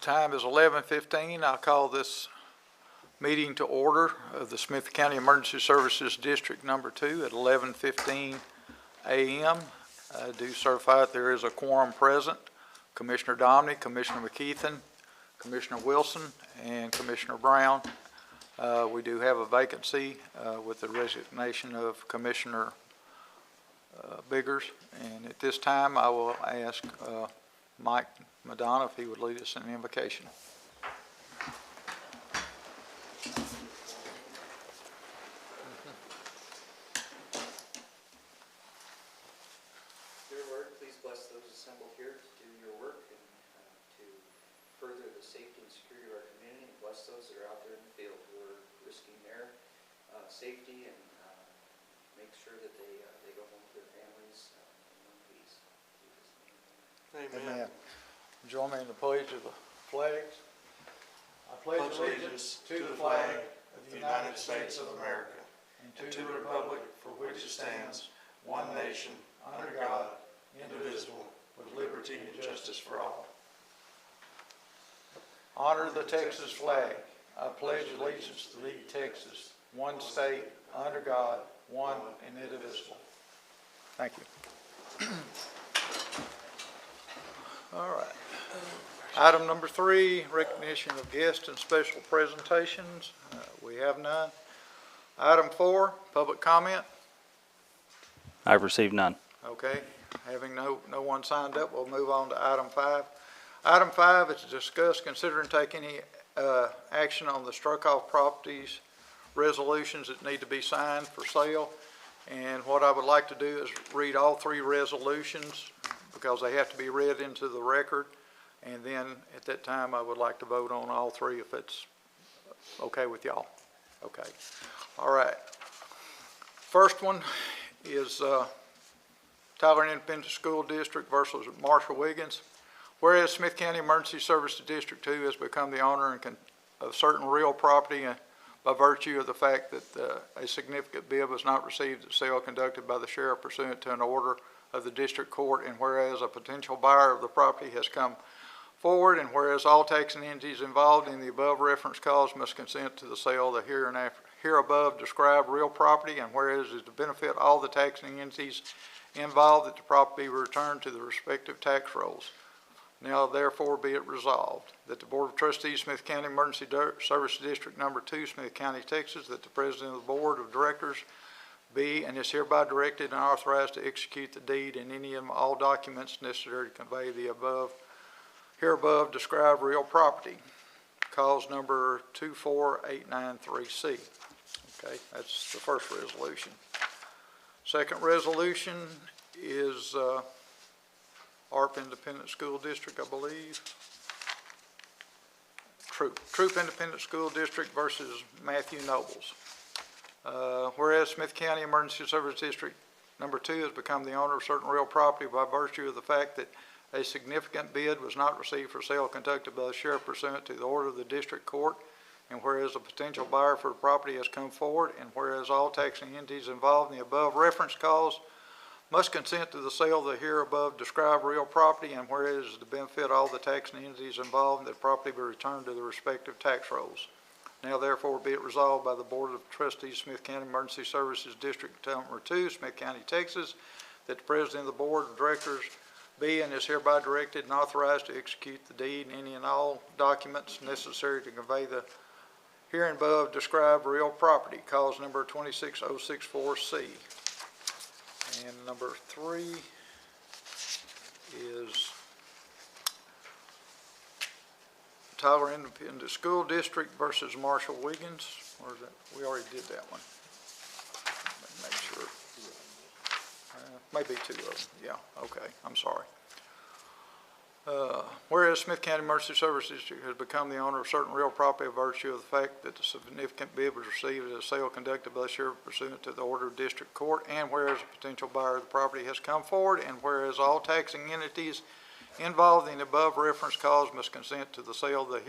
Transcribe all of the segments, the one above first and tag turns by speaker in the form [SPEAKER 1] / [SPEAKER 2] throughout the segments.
[SPEAKER 1] Time is 11:15. I'll call this meeting to order of the Smith County Emergency Services District Number 2 at 11:15 a.m. I do certify that there is a quorum present. Commissioner Domney, Commissioner McKeithen, Commissioner Wilson, and Commissioner Brown. We do have a vacancy with the resignation of Commissioner Biggers, and at this time I will ask Mike Madonna if he would lead us in an invocation.
[SPEAKER 2] Dear Lord, please bless those assembled here to do your work and to further the safety and security of our community, and bless those that are out there in the field who are risking their safety, and make sure that they go home to their families in one piece.
[SPEAKER 1] Amen. Join me in the pledge of the flags. I pledge allegiance to the flag of the United States of America and to the republic for which it stands, one nation, under God, indivisible, with liberty and justice for all. Honor the Texas flag. I pledge allegiance to thee, Texas, one state, under God, one and indivisible. Thank you. All right. Item number 3, recognition of guests and special presentations. We have none. Item 4, public comment.
[SPEAKER 3] I've received none.
[SPEAKER 1] Okay. Having no one signed up, we'll move on to item 5. Item 5 is to discuss, consider, and take any action on the struck-off properties resolutions that need to be signed for sale. And what I would like to do is read all 3 resolutions because they have to be read into the record. And then at that time, I would like to vote on all 3 if it's okay with y'all. Okay. All right. First one is Tyler Independent School District versus Marshall-Wiggins. Whereas Smith County Emergency Services District 2 has become the owner of certain real property by virtue of the fact that a significant bid was not received at sale conducted by the sheriff pursuant to an order of the district court, and whereas a potential buyer of the property has come forward, and whereas all taxing entities involved in the above reference cause must consent to the sale of the herabove described real property, and whereas it is to benefit all the taxing entities involved that the property be returned to the respective tax rolls. Now therefore be it resolved that the Board of Trustees, Smith County Emergency Services District Number 2, Smith County, Texas, that the President of the Board of Directors be and is hereby directed and authorized to execute the deed and any and all documents necessary to convey the herabove described real property. Cause number 24893C. Okay, that's the first resolution. Second resolution is ARP Independent School District, I believe. Troop Independent School District versus Matthew Nobles. Whereas Smith County Emergency Services District Number 2 has become the owner of certain real property by virtue of the fact that a significant bid was not received for sale conducted by the sheriff pursuant to the order of the district court, and whereas a potential buyer for the property has come forward, and whereas all taxing entities involved in the above reference cause must consent to the sale of the herabove described real property, and whereas to benefit all the taxing entities involved, that property be returned to the respective tax rolls. Now therefore be it resolved by the Board of Trustees, Smith County Emergency Services District Number 2, Smith County, Texas, that the President of the Board of Directors be and is hereby directed and authorized to execute the deed and any and all documents necessary to convey the hereinabove described real property. Cause number 26064C. And number 3 is Tyler Independent School District versus Marshall-Wiggins. Or is that? We already did that one. Make sure. Maybe 2 of them. Yeah, okay. I'm sorry. Whereas Smith County Emergency Services District has become the owner of certain real property by virtue of the fact that the significant bid was received at a sale conducted by the sheriff pursuant to the order of district court, and whereas a potential buyer of the property has come forward, and whereas all taxing entities involved in the above reference cause must consent to the sale of the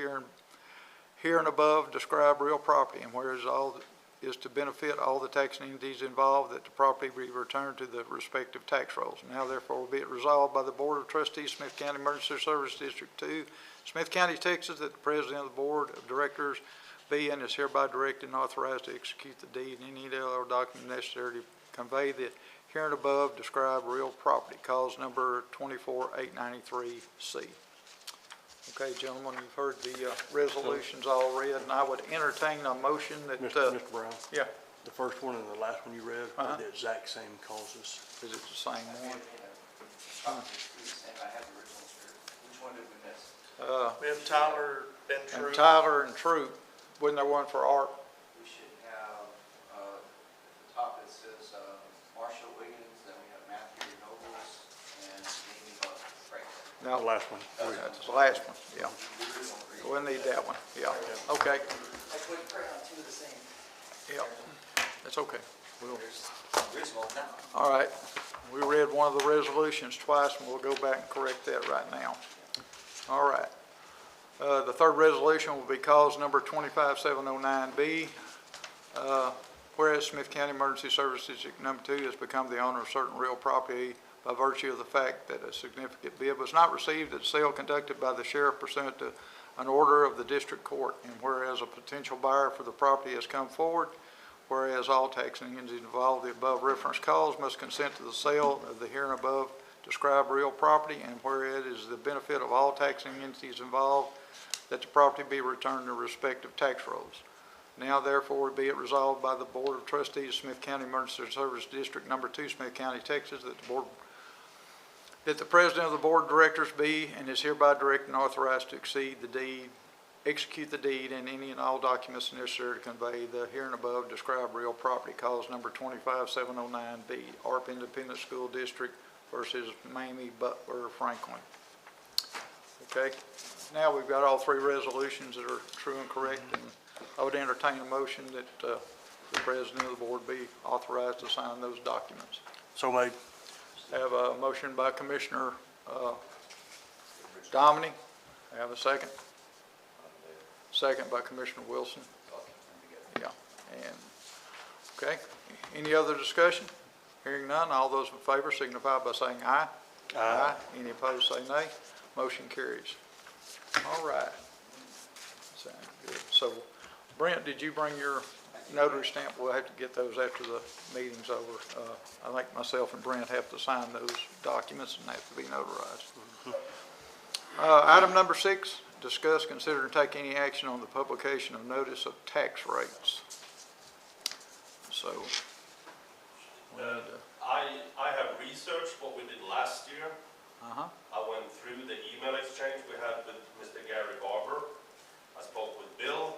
[SPEAKER 1] here and above described real property, and whereas all is to benefit all the taxing entities involved that the property be returned to the respective tax rolls. Now therefore be it resolved by the Board of Trustees, Smith County Emergency Services District 2, Smith County, Texas, that the President of the Board of Directors be and is hereby directed and authorized to execute the deed and any other document necessary to convey the hereinabove described real property, cause number 24893C. Okay, gentlemen, you've heard the resolutions all read, and I would entertain a motion that,
[SPEAKER 4] Mr. Brown,
[SPEAKER 1] yeah,
[SPEAKER 4] the first one and the last one you read
[SPEAKER 1] Uh-huh.
[SPEAKER 4] are the exact same causes.
[SPEAKER 1] is it the same one?
[SPEAKER 2] I have the originals here. Which one did we miss?
[SPEAKER 5] We have Tyler, Ben
[SPEAKER 1] And
[SPEAKER 5] Troop.
[SPEAKER 1] Tyler and Troop, wasn't there one for Art?
[SPEAKER 2] We should have, at the top it says Marshall Wiggins, then we have Matthew Nobles, and Amy Butler, right?
[SPEAKER 4] The
[SPEAKER 1] No,
[SPEAKER 4] last one.
[SPEAKER 1] that's the last one, yeah.
[SPEAKER 2] The original three.
[SPEAKER 1] We'll need that one, yeah, okay,
[SPEAKER 2] I couldn't print out two of the same.
[SPEAKER 1] yeah, that's okay. We'll,
[SPEAKER 2] There's the original now.
[SPEAKER 1] all right, we read one of the resolutions twice, and we'll go back and correct that right now. All right. The third resolution will be cause number 25709B. Whereas Smith County Emergency Services District Number 2 has become the owner of certain real property by virtue of the fact that a significant bid was not received at sale conducted by the sheriff pursuant to an order of the district court. And whereas a potential buyer for the property has come forward, whereas all taxing entities involved in the above referenced cause must consent to the sale of the hereinabove described real property, and whereas it is the benefit of all taxing entities involved that the property be returned to respective tax rolls. Now therefore be it resolved by the Board of Trustees of Smith County Emergency Service District Number 2, Smith County, Texas, that the President of the Board of Directors be and is hereby directed and authorized to execute the deed and any and all documents necessary to convey the hereinabove described real property, cause number 25709B, ARP Independent School District versus Mamie Butler Franklin. Okay, now we've got all three resolutions that are true and correct, and I would entertain a motion that the President of the Board be authorized to sign those documents.
[SPEAKER 4] So made.
[SPEAKER 1] I have a motion by Commissioner Dominy. I have a second. Second by Commissioner Wilson. Yeah, and, okay, any other discussion? Hearing none, all those in favor signify by saying aye. Aye. Any opposed, say nay. Motion carries. All right. Sounds good. So, Brent, did you bring your notary stamp? We'll have to get those after the meeting's over. I think myself and Brent have to sign those documents and they have to be notarized. Item number 6, discuss, consider, and take any action on the publication of notice of tax rates. So,
[SPEAKER 6] I have researched what we did last year. I went through the email exchange we had with Mr. Gary Barber. I spoke with Bill.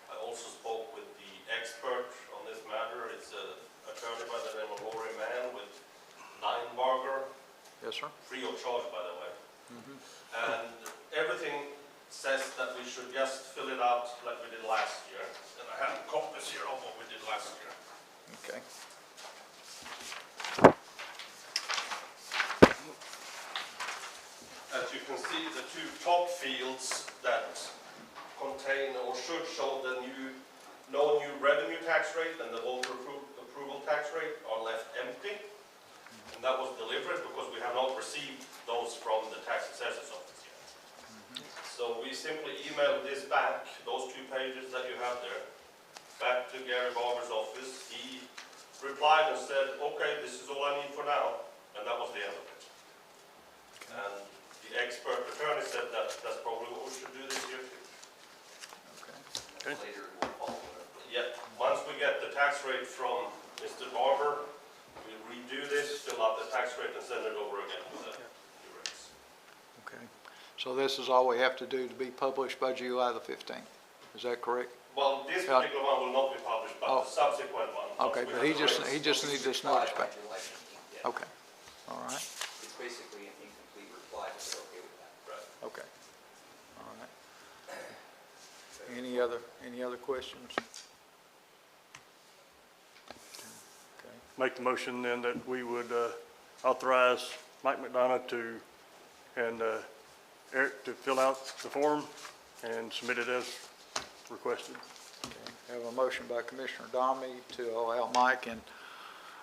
[SPEAKER 6] I also spoke with the expert on this matter. It's an attorney by the name of Lori Mann with Linebarger.
[SPEAKER 1] yes, sir.
[SPEAKER 6] Free of charge, by the way. And everything says that we should just fill it out like we did last year. And I have copies here of what we did last year.
[SPEAKER 1] Okay.
[SPEAKER 6] As you can see, the two top fields that contain or should show the no new revenue tax rate and the voter approval tax rate are left empty. And that was deliberate because we have not received those from the tax assessor's office yet. So we simply emailed this back, those 2 pages that you have there, back to Gary Barber's office. He replied and said, okay, this is all I need for now. And that was the end of it. And the expert attorney said that that's probably what we should do this year too.
[SPEAKER 1] Okay.
[SPEAKER 2] Later it will follow.
[SPEAKER 6] Yeah, once we get the tax rate from Mr. Barber, we redo this, fill out the tax rate and send it over again with the new rates.
[SPEAKER 1] Okay. So this is all we have to do to be published by July the 15th. Is that correct?
[SPEAKER 6] Well, this particular one will not be published, but
[SPEAKER 1] Oh.
[SPEAKER 6] the subsequent one.
[SPEAKER 1] Okay,
[SPEAKER 6] once we
[SPEAKER 1] but
[SPEAKER 6] have the rates,
[SPEAKER 1] he just needs this notice back.
[SPEAKER 2] July 15th, yeah.
[SPEAKER 1] Okay. All right.
[SPEAKER 2] It's basically an incomplete reply, if they're okay with that.
[SPEAKER 6] Right.
[SPEAKER 1] Okay. All right. Any other questions? Okay.
[SPEAKER 4] Make the motion then that we would authorize Mike McDonough and Eric to fill out the form and submit it as requested.
[SPEAKER 1] Okay. Have a motion by Commissioner Dominy to allow Mike and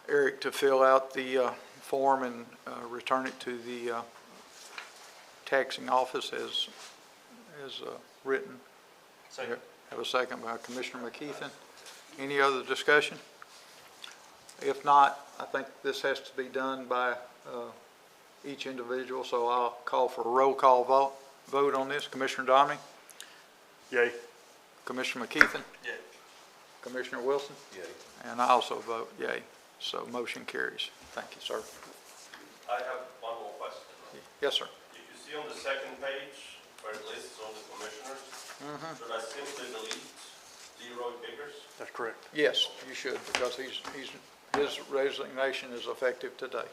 [SPEAKER 1] Eric to fill out the form and return it to the taxing office as as written.
[SPEAKER 5] Second.
[SPEAKER 1] Have a second by Commissioner McKeithen. Any other discussion? If not, I think this has to be done by each individual, so I'll call for a roll call vote on this. Commissioner Domney,
[SPEAKER 4] Yay.
[SPEAKER 1] Commissioner McKeithen,
[SPEAKER 5] Yeah.
[SPEAKER 1] Commissioner Wilson, and I also vote yay. So motion carries. Thank you, sir.
[SPEAKER 6] I have one more question.
[SPEAKER 1] Yes, sir.
[SPEAKER 6] If you see on the second page where it lists all the commissioners, should I simply delete Leroy Biggers?
[SPEAKER 4] That's correct.
[SPEAKER 1] Yes, you should, because his resignation is effective today.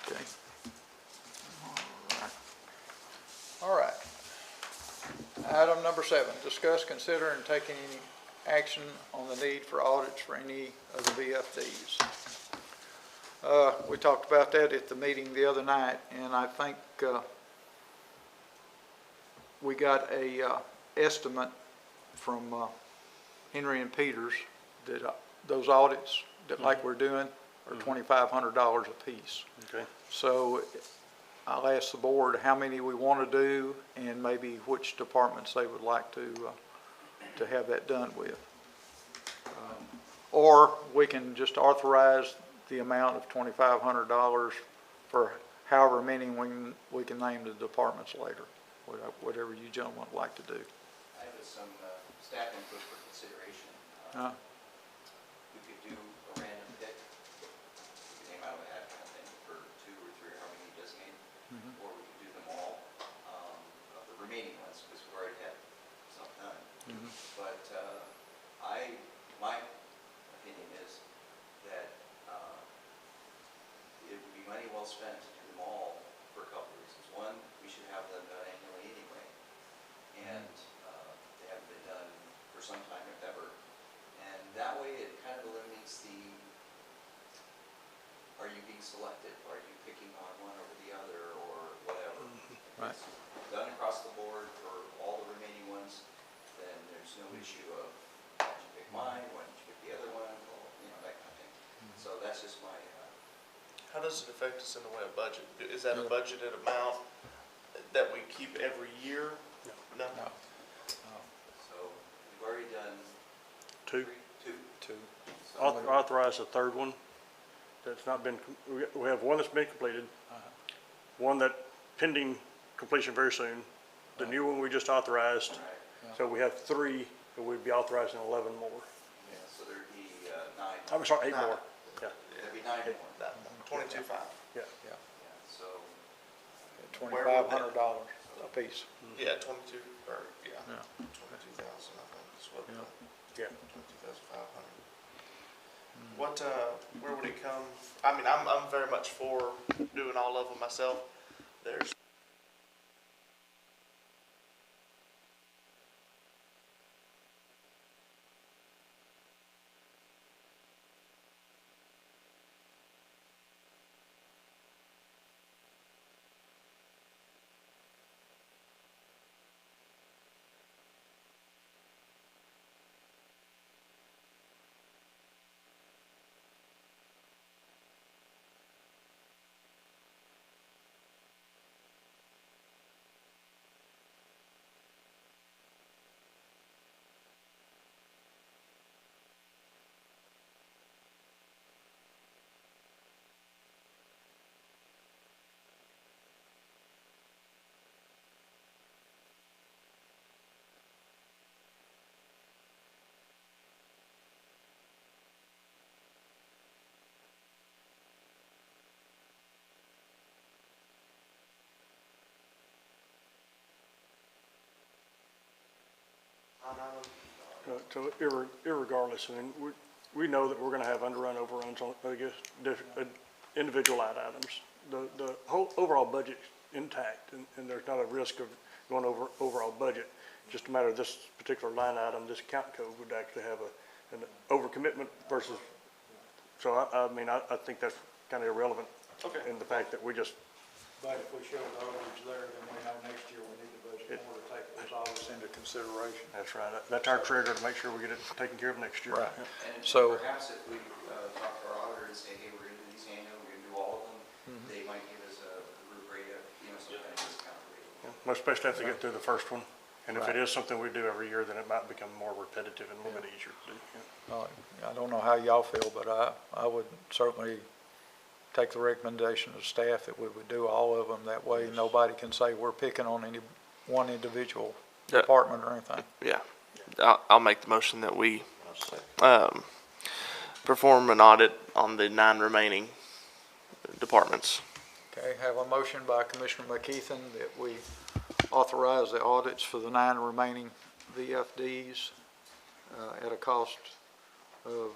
[SPEAKER 1] Okay. All right. Item number 7, discuss, consider, and take any action on the need for audits for any of the VFDs. We talked about that at the meeting the other night, and I think we got a estimate from Henry and Peters that those audits that like we're doing are $2,500 a piece.
[SPEAKER 4] Okay.
[SPEAKER 1] So I'll ask the board how many we want to do and maybe which departments they would like to have that done with. Or we can just authorize the amount of $2,500 for however many we can name the departments later, whatever you gentlemen would like to do.
[SPEAKER 2] I have some staff input for consideration. We could do a random pick, we could name out of a hat kind of thing for 2 or 3 or how many you designate, or we could do them all, of the remaining ones, because we've already had some done. But my opinion is that it would be money well spent to do them all for a couple of reasons. One, we should have them done annually anyway, and they haven't been done for some time, if ever. And that way it kind of eliminates the, are you being selected? Are you picking on one over the other or whatever?
[SPEAKER 1] Right.
[SPEAKER 2] If it's done across the board for all the remaining ones, then there's no issue of, why don't you pick mine, why don't you pick the other one, or, you know, that kind of thing. So that's just my,
[SPEAKER 5] How does it affect us in the way of budget? Is that a budgeted amount that we keep every year? No.
[SPEAKER 1] No.
[SPEAKER 2] so we've already done
[SPEAKER 4] 2.
[SPEAKER 2] two. So
[SPEAKER 4] Authorize a third one that's not been, we have one that's been completed, one that pending completion very soon, the new one we just authorized.
[SPEAKER 2] Right.
[SPEAKER 4] So we have 3, and we'd be authorizing 11 more.
[SPEAKER 2] Yeah, so there'd be 9.
[SPEAKER 4] I'm sorry, 8
[SPEAKER 5] 9.
[SPEAKER 4] more. Yeah,
[SPEAKER 2] There'd be 9 more.
[SPEAKER 5] 22.5.
[SPEAKER 4] yeah.
[SPEAKER 2] Yeah, so
[SPEAKER 1] $2,500 a piece.
[SPEAKER 5] Yeah, 22, or, yeah,
[SPEAKER 1] Yeah.
[SPEAKER 5] 22,000, I think is what,
[SPEAKER 4] Yeah.
[SPEAKER 5] 22,500. What, where would it come? I mean, I'm very much for doing all of them myself. There's
[SPEAKER 4] So irregardless, I mean, we know that we're gonna have underrun, overruns on, I guess, individual line items. The whole overall budget's intact, and there's not a risk of going over overall budget. Just a matter of this particular line item, this account code would actually have an overcommitment versus, so I mean, I think that's kind of irrelevant.
[SPEAKER 5] Okay.
[SPEAKER 4] In the fact that we just,
[SPEAKER 1] But if we show the overage there, then we know next year we need to budget more to take those audits into consideration.
[SPEAKER 4] that's right, that's our trigger to make sure we get it taken care of next year.
[SPEAKER 1] Right.
[SPEAKER 2] And
[SPEAKER 1] So-
[SPEAKER 2] perhaps if we talk to our auditor and say, hey, we're gonna do these annual, we're gonna do all of them, they might give us a rate of, you know, some kind of discount rate or
[SPEAKER 4] Most especially after they get through the first one. And if it
[SPEAKER 1] Right.
[SPEAKER 4] is something we do every year, then it might become more repetitive and a little bit easier to do. Yeah.
[SPEAKER 1] I don't know how y'all feel, but I would certainly take the recommendation of staff that we would do all of them. That way, nobody can say we're picking on any one individual
[SPEAKER 7] Yeah.
[SPEAKER 1] department or anything.
[SPEAKER 7] Yeah, I'll make the motion that we perform an audit on the 9 remaining departments.
[SPEAKER 1] Okay, have a motion by Commissioner McKeithen that we authorize the audits for the 9 remaining VFDs at a cost of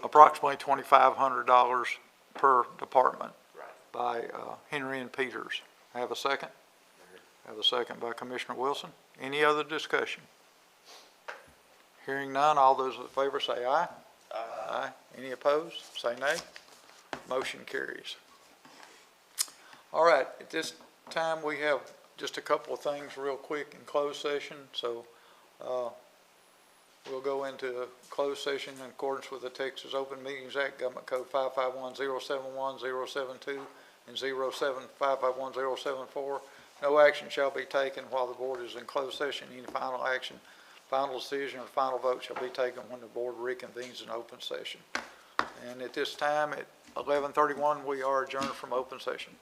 [SPEAKER 1] approximately $2,500 per department by Henry and Peters. Have a second? Have a second by Commissioner Wilson. Any other discussion? Hearing none, all those in favor say aye. Aye. Any opposed? Say nay. Motion carries. All right, at this time, we have just a couple of things real quick in closed session. So we'll go into closed session in accordance with the Texas Open Meetings Act, Government Code 551-071, 072, and 07551-074. No action shall be taken while the board is in closed session. Any final action, final decision, or final vote shall be taken when the board reconvenes in open session. And at this time, at 11:31, we are adjourned from open session.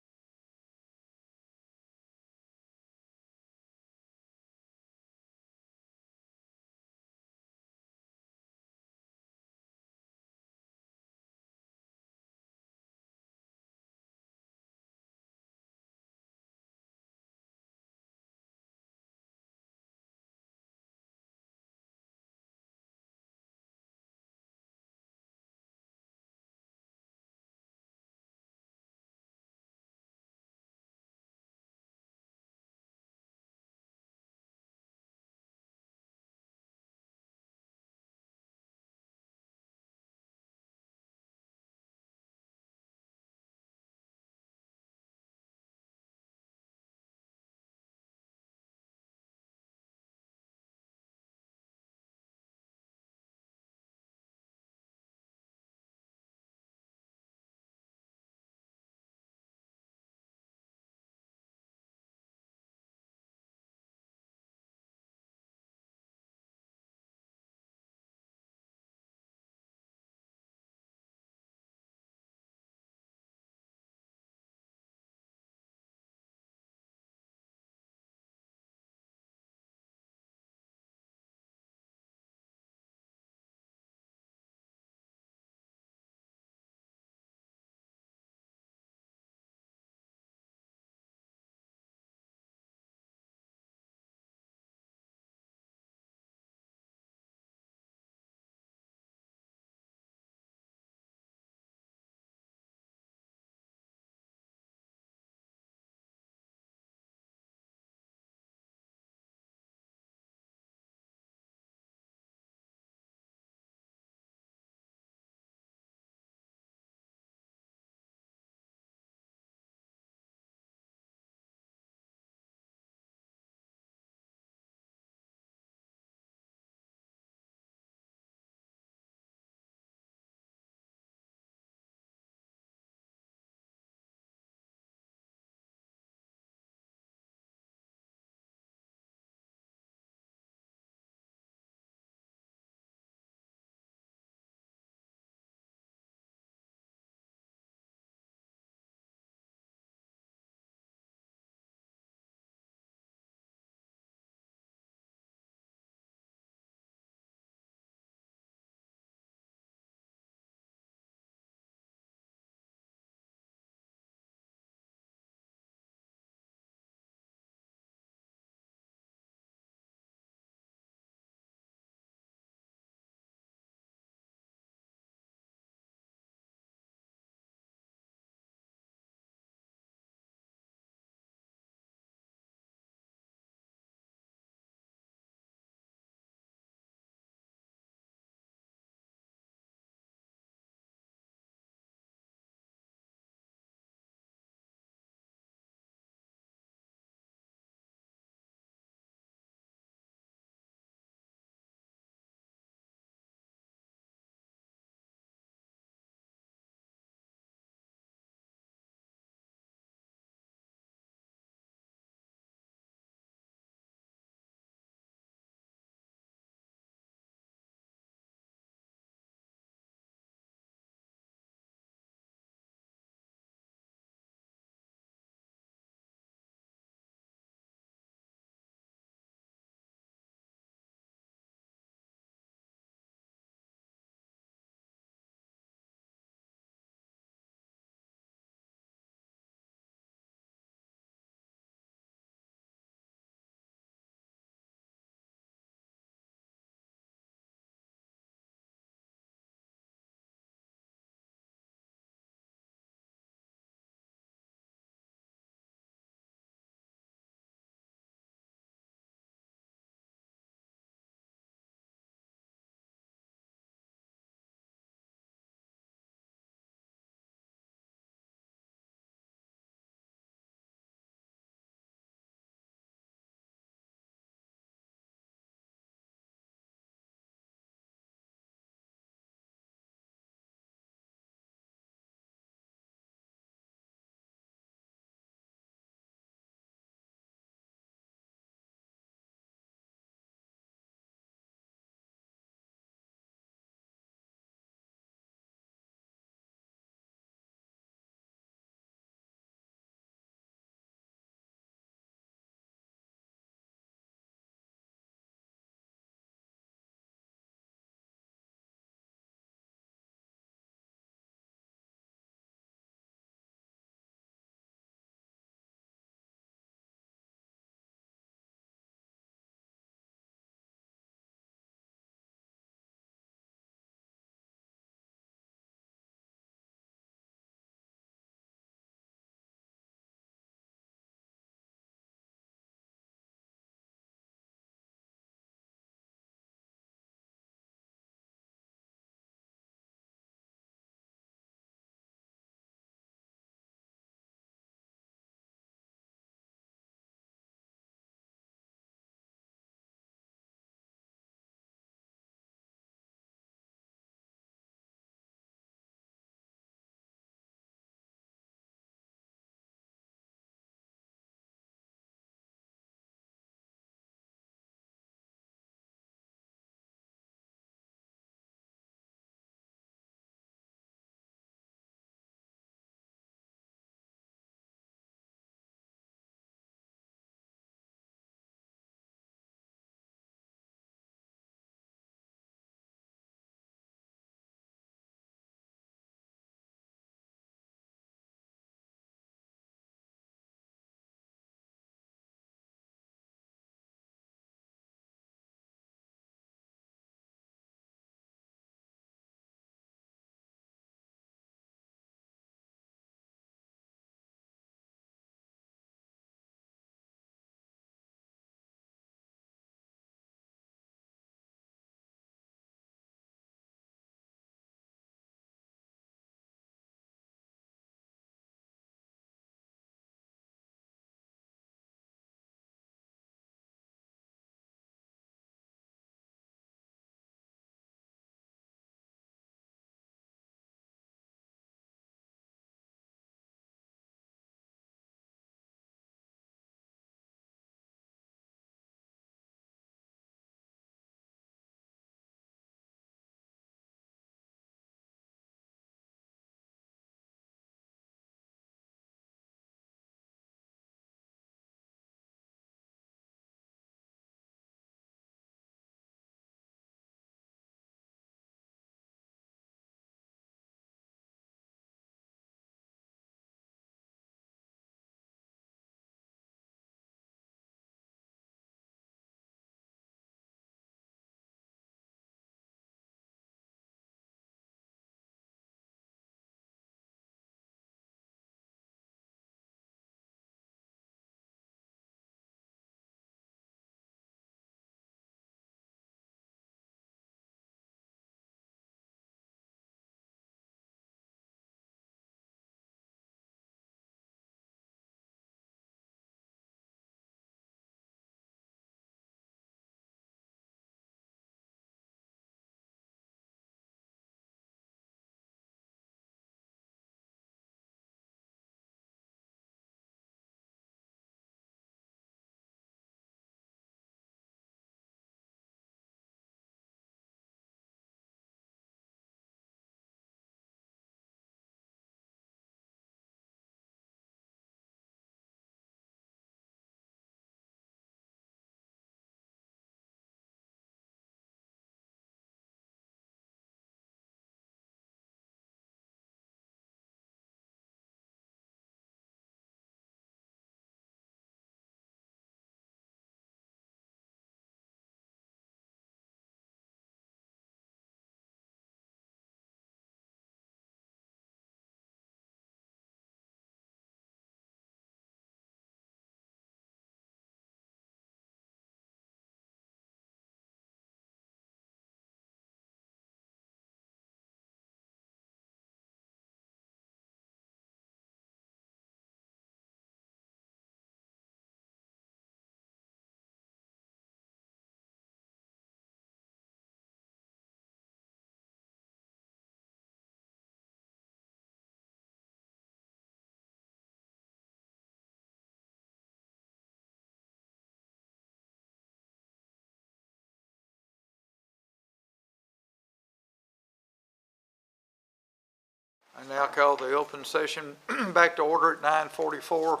[SPEAKER 1] And now call the open session back to order at 9:44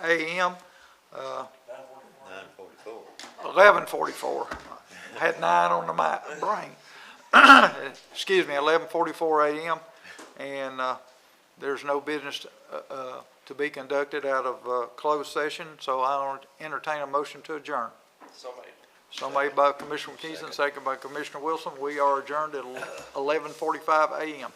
[SPEAKER 1] a.m. 11:44. I had 9 on the brain. Excuse me, 11:44 a.m. And there's no business to be conducted out of closed session, so I'll entertain a motion to adjourn.
[SPEAKER 5] So made.
[SPEAKER 1] So made by Commissioner Keeson, second by Commissioner Wilson. We are adjourned at 11:45 a.m.